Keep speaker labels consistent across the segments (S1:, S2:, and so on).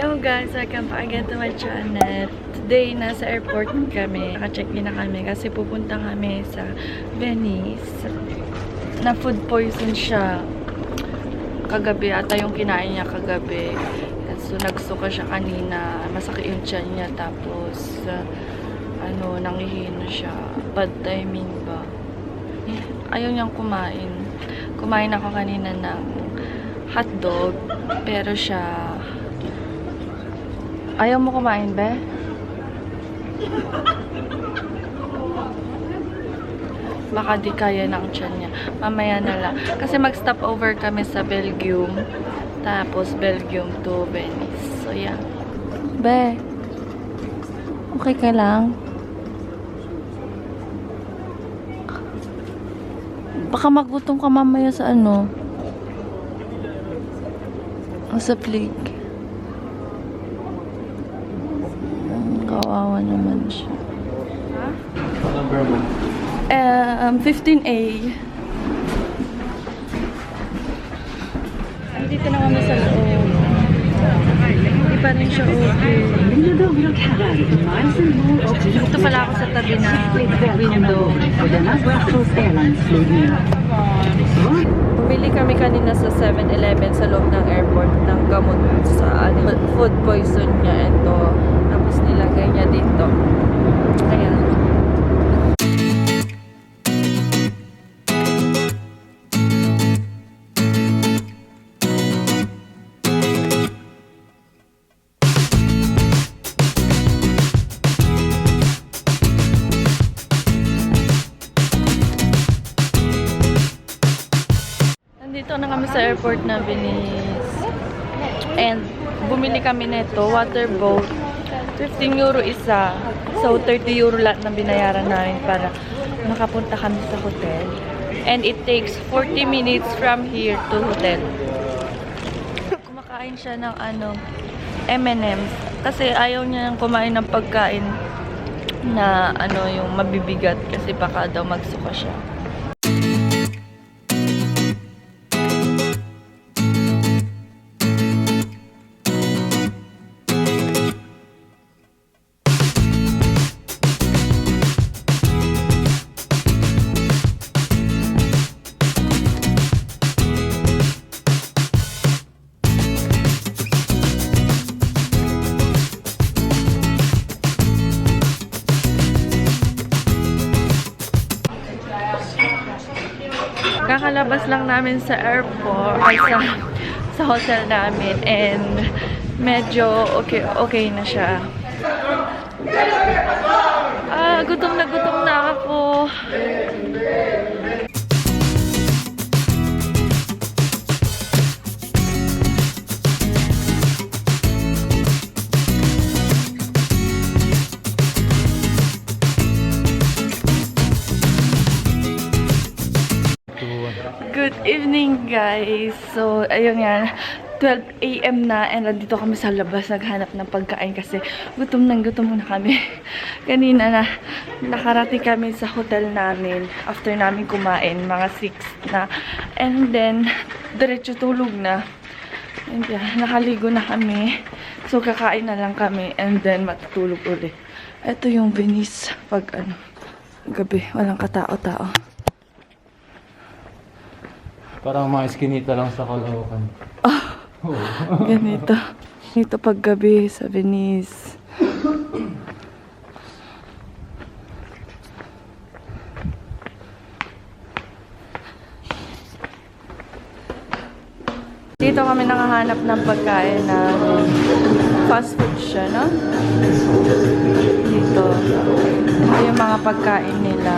S1: Hello guys! Welcome back again to my channel. Today, nasa airport kami. Naka-check-in na kami kasi pupunta kami sa Venice. Na food poison siya kagabi. Ata yung kinain niya kagabi. So, nagsuka siya kanina. Masakit yung tiyan niya. Tapos, nangihina siya. Bad timing ba? Ayaw niyang kumain. Kumain ako kanina ng hotdog. Pero siya... Ayaw mo kumain, be? Baka di kaya ng tiyan niya. Mamaya na lang. Kasi mag-stop over kami sa Belgium. Tapos, Belgium to Venice. So, yeah. Be, okay ka lang? Baka magutom ka mamaya sa sa plague. Kawawa naman siya.
S2: Number mo?
S1: 15A. Andito na kami sa loob. Hindi pa rin siya okay. Dito pala ako sa tabi na window. Bumili kami kanina sa 7-Eleven sa loob ng airport ng gamot sa food poison niya. Ito. Tapos nilagay niya dito. Ayan. Nandito na kami sa airport na Venice. And bumili kami nito, water boat. 15 euro isa. So, 30 euro lahat ng binayaran namin para makapunta kami sa hotel. And it takes 40 minutes from here to hotel. Kumakain siya ng M&M's. Kasi ayaw niya kumain ng pagkain na yung mabibigat. Kasi baka daw magsuka siya. Kakalabas lang namin sa airport, sa hotel namin, and medyo okay na siya. Gutom na ako. Good evening, guys. So, ayun yan. 12 AM na and nandito kami sa labas naghanap ng pagkain kasi gutom na kami. Kanina na nakarating kami sa hotel namin after namin kumain, mga 6 na. And then, diretso tulog na. And yeah, nakaligo na kami. So, kakain na lang kami and then matutulog ulit. Ito yung Venice pag gabi. Walang katao-tao.
S2: Parang mga iskinita lang sa Caloocan.
S1: Ganito. Ganito paggabi sa Venice. Dito kami nakahanap ng pagkain na fast food siya, no? Dito. Ito yung mga pagkain nila.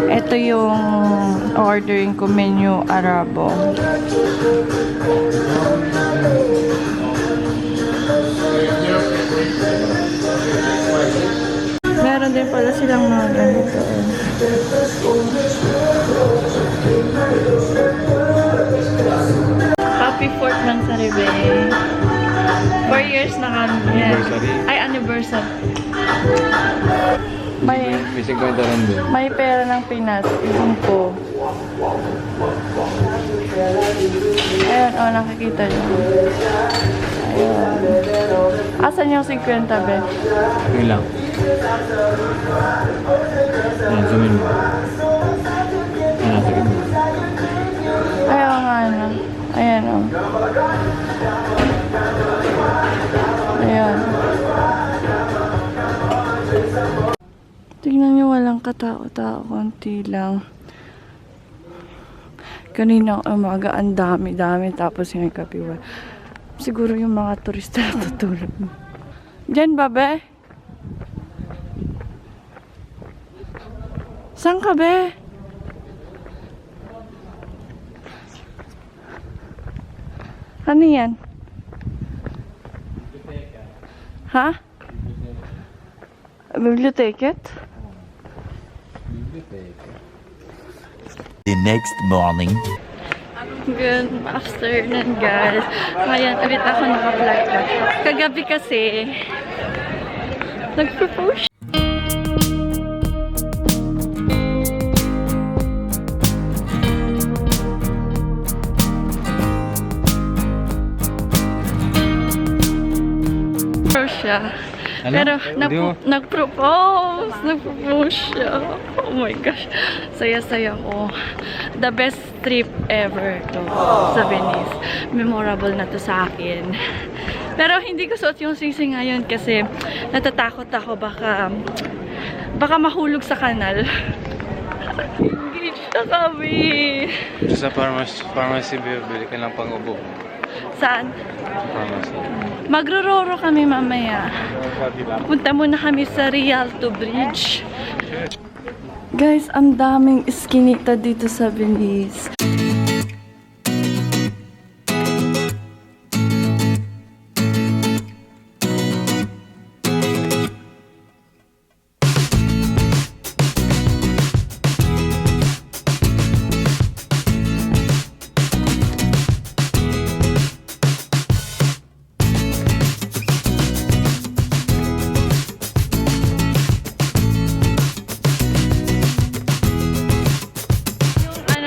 S1: Ito yung ordering ko menu Arabo. Meron din pala silang mga ganito. Happy 4th ng Saribay. 4 years na kami.
S2: Anniversary.
S1: Ay, anniversary. May,
S2: May 50 rin doon.
S1: may pera ng Pinas. Ibon ko. Ayun, oh, nakikita nyo. Ayun. Asan yung 50, be?
S2: Yun lang. Ayan, zoomin mo. Ayan, sige.
S1: Ayun nga, ano. Ayan, oh. Ayan. Tingnan nyo, walang katao-tao. Konti lang. Kanina umaga, ang dami-dami. Tapos yung gabi, siguro yung mga turista natutulog. Diyan ba, be? Saan ka, be? Ano yan? Ha? Biblioteket?
S3: The next morning.
S1: Good afternoon, guys. Ngayon, ulit ako naka-vlog na. Kagabi kasi, nag-propose. Siya.
S2: Ano?
S1: Pero
S2: Hindi mo-
S1: nag-propose siya. Oh my gosh. Saya-saya ko. The best trip ever to sa Venice. Memorable na to sa akin. Pero hindi ko suot yung sisi ngayon kasi natatakot ako baka mahulog sa kanal. Engage na kami.
S2: Sa pharmacy, bili ka lang pang-ubo.
S1: Saan?
S2: Pharmacy.
S1: Magro-roro kami mamaya. Punta muna kami sa Rialto Bridge. Guys, ang daming iskinita dito sa Venice.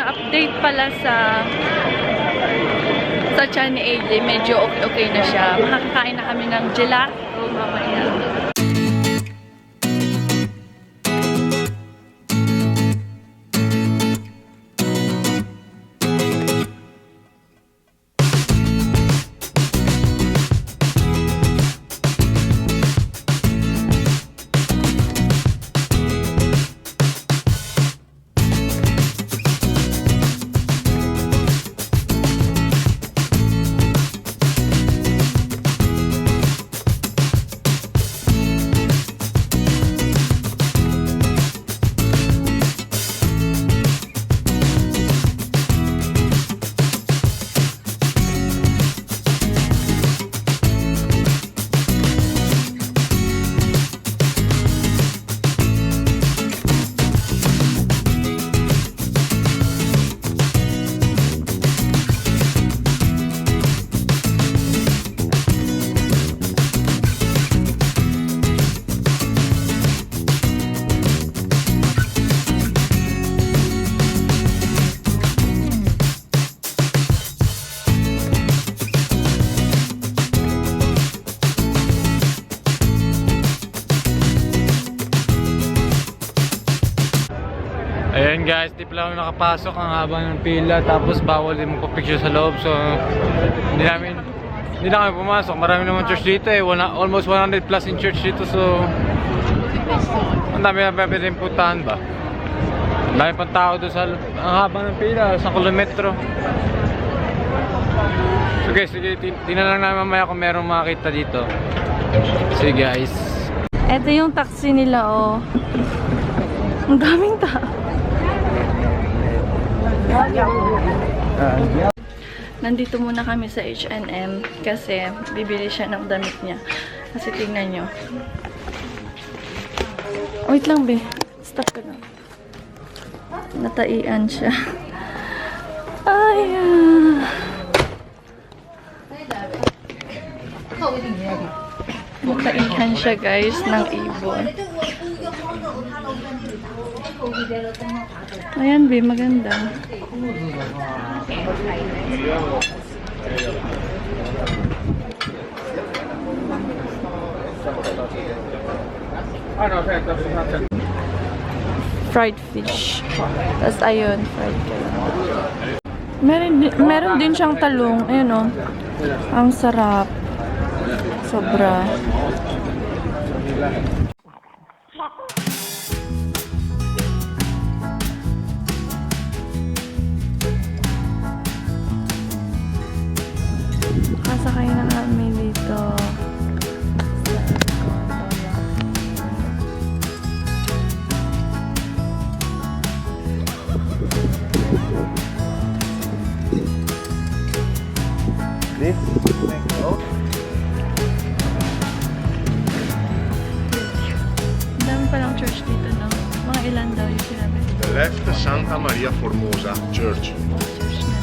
S1: Update pala sa tiyan ni AJ, medyo okay na siya. Makakakain na kami ng gelato mamaya.
S2: Ayan guys, di pala kami nakapasok, ang haba ng pila, tapos bawal din magpa-picture sa loob, so hindi na kami pumasok. Marami naman church dito eh, almost 100 plus in church dito, so ang dami na pwede rin puntahan ba. Ang dami pang tao doon sa ang haba ng pila, 1 kilometro. So guys, sige, tingnan lang namin mamaya kung merong makakita dito. Sige guys.
S1: Ito yung taxi nila, oh. Ang daming tao. Nandito muna kami sa H&M kasi bibili siya ng damit niya. Kasi tingnan nyo. Wait lang, be. Stop ka na. Nataian siya. Ay, Nataihan siya, guys, ng ibon. Ayan, be, maganda. Fried fish. Tapos ayun, fried kayo. Meron din siyang talong. Ayun o. Ang sarap. Sobra. Kasakay na kami dito. Dami palang church dito, no? Mga ilan daw yung sinabi.
S3: The left, Santa Maria Formosa Church.
S1: Church na.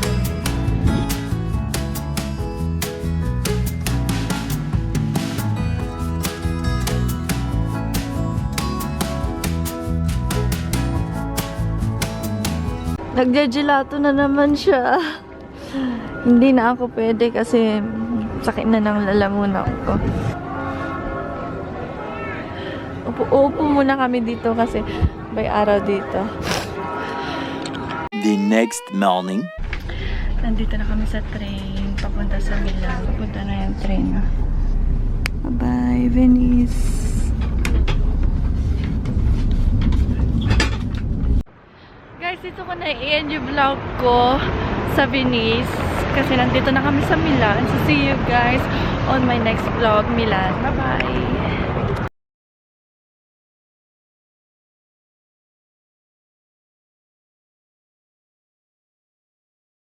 S1: Nagja-gelato na naman siya. Hindi na ako pwede kasi sakit na ng lalamunan ko. Upo muna kami dito kasi may araw dito.
S4: The next morning.
S1: Nandito na kami sa train papunta sa Milan. Papunta na yung train. Bye-bye, Venice. Guys, dito ko na i-end yung vlog ko sa Venice kasi nandito na kami sa Milan. So see you guys on my next vlog, Milan. Bye-bye!